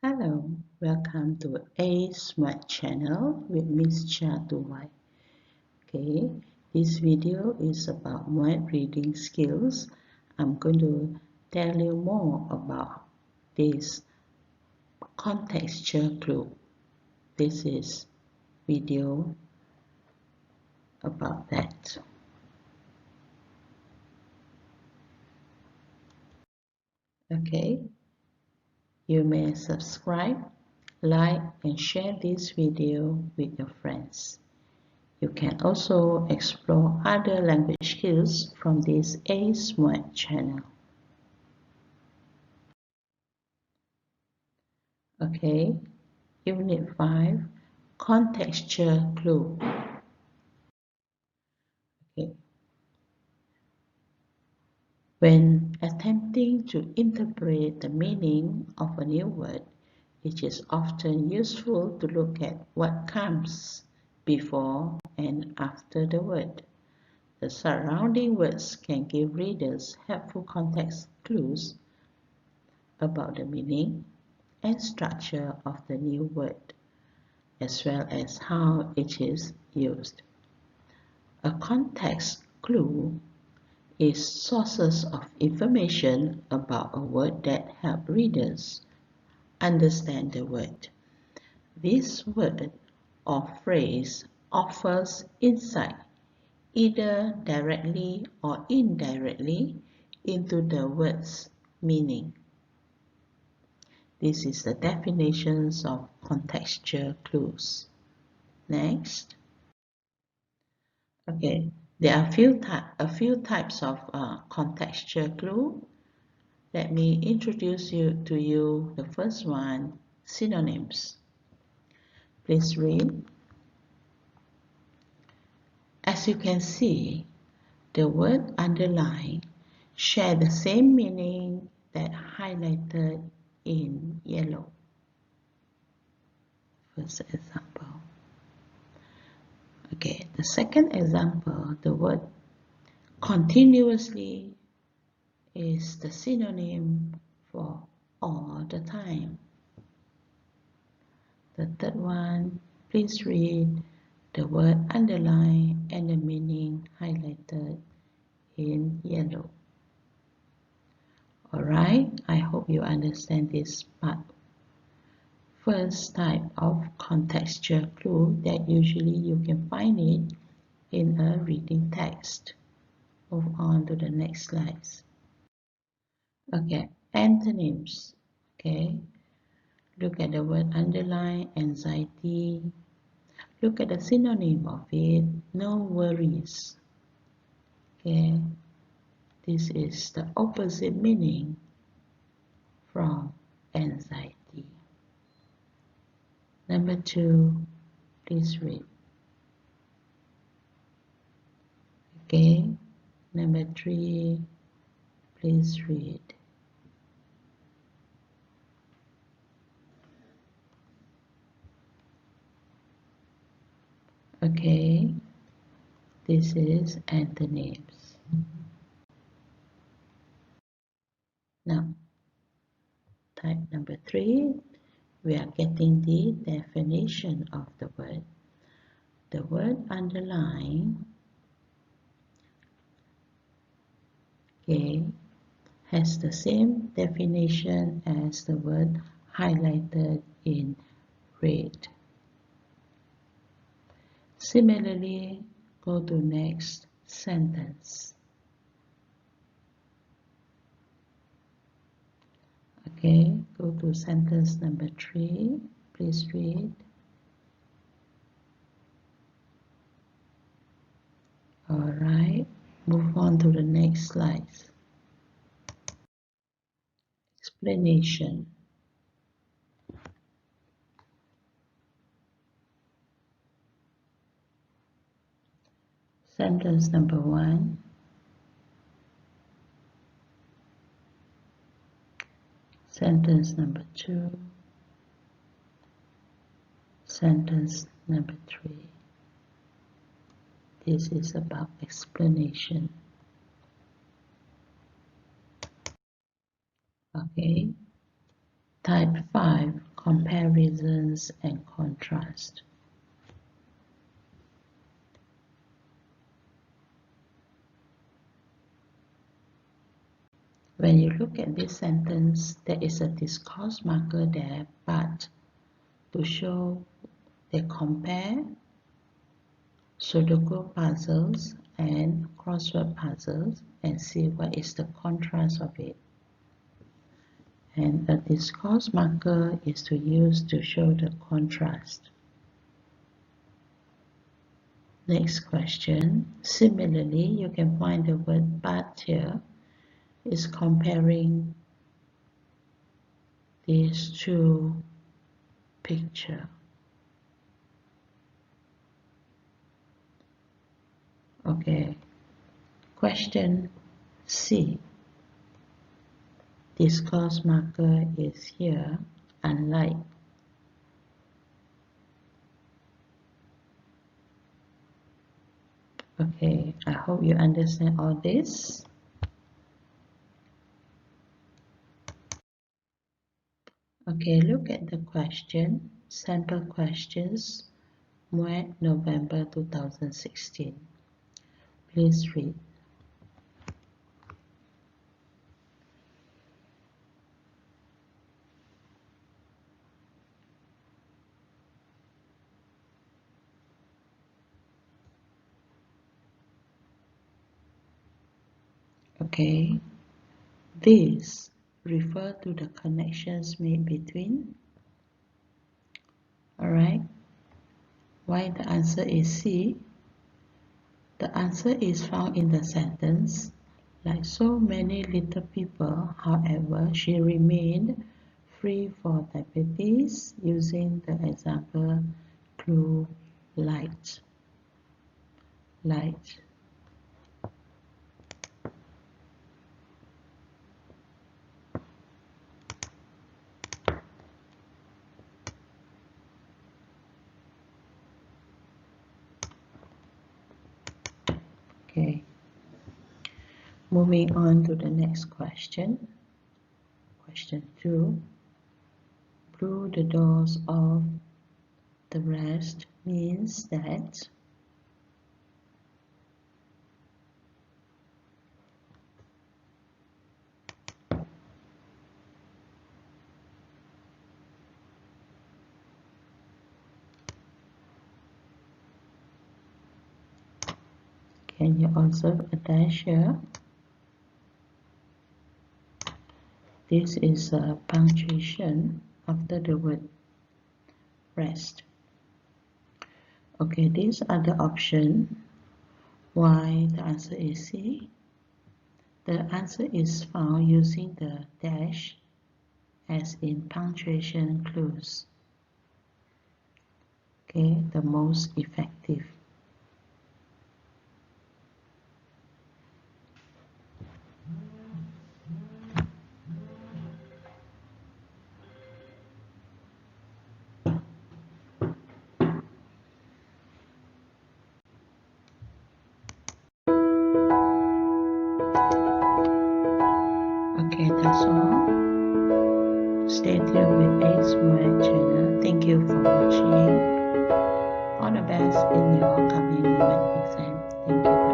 Hello, welcome to A Smart channel with Miss Cha Duwai. Okay, this video is about Muet reading skills. I'm going to tell you more about this contextual clue. This is video about that. Okay, you may subscribe, like and share this video with your friends. You can also explore other language skills from this A Smart channel. Okay, Unit 5, Contextual Clue. Okay. When attempting to interpret the meaning of a new word, it is often useful to look at what comes before and after the word. The surrounding words can give readers helpful context clues about the meaning and structure of the new word, as well as how it is used. A context clue is sources of information about a word that help readers understand the word. This word or phrase offers insight, either directly or indirectly, into the word's meaning. This is the definitions of contextual clues. Next. Okay, there are a few types of contextual clue. Let me introduce to you the first one, synonyms. Please read. As you can see, the word underline share the same meaning that highlighted in yellow. First example. Okay, the second example, the word continuously is the synonym for all the time. The third one, please read the word underline and the meaning highlighted in yellow. Alright, I hope you understand this part. First type of contextual clue that usually you can find it in a reading text. Move on to the next slides. Okay, antonyms. Okay, look at the word underline, anxiety. Look at the synonym of it, no worries. Okay, this is the opposite meaning from anxiety. Number 2, please read. Okay, number 3, please read. Okay, this is antonyms. Now, type number 3, we are getting the definition of the word. The word underline, okay, has the same definition as the word highlighted in red. Similarly, go to next sentence. Okay, go to sentence number 3. Please read. Alright, move on to the next slide. Explanation. Sentence number 1. Sentence number 2. Sentence number 3. This is about explanation. Okay. Type 5 comparisons, and contrast. When you look at this sentence, there is a discourse marker there, but to show they compare Sudoku puzzles and crossword puzzles and see what is the contrast of it. And a discourse marker is to use to show the contrast. Next question. Similarly, you can find the word but here is comparing these two pictures. Okay. Question C. Discourse marker is here, unlike. Okay, I hope you understand all this. Okay, look at the question, sample questions, Muet, November 2016. Please read. Okay, these refer to the connections made between. Alright, why the answer is C? The answer is found in the sentence. Like so many little people, however, she remained free for diabetes, using the example clue light. Light. Okay. Moving on to the next question. Question 2. Blew the doors off the rest means that. Can you observe a dash here? This is a punctuation after the word rest. Okay, these are the options. Why the answer is C? The answer is found using the dash as in punctuation clues. Okay, the most effective. Okay, that's all. Stay tuned with Ace Muet channel. Thank you for watching. All the best in your upcoming Muet exam. Thank you.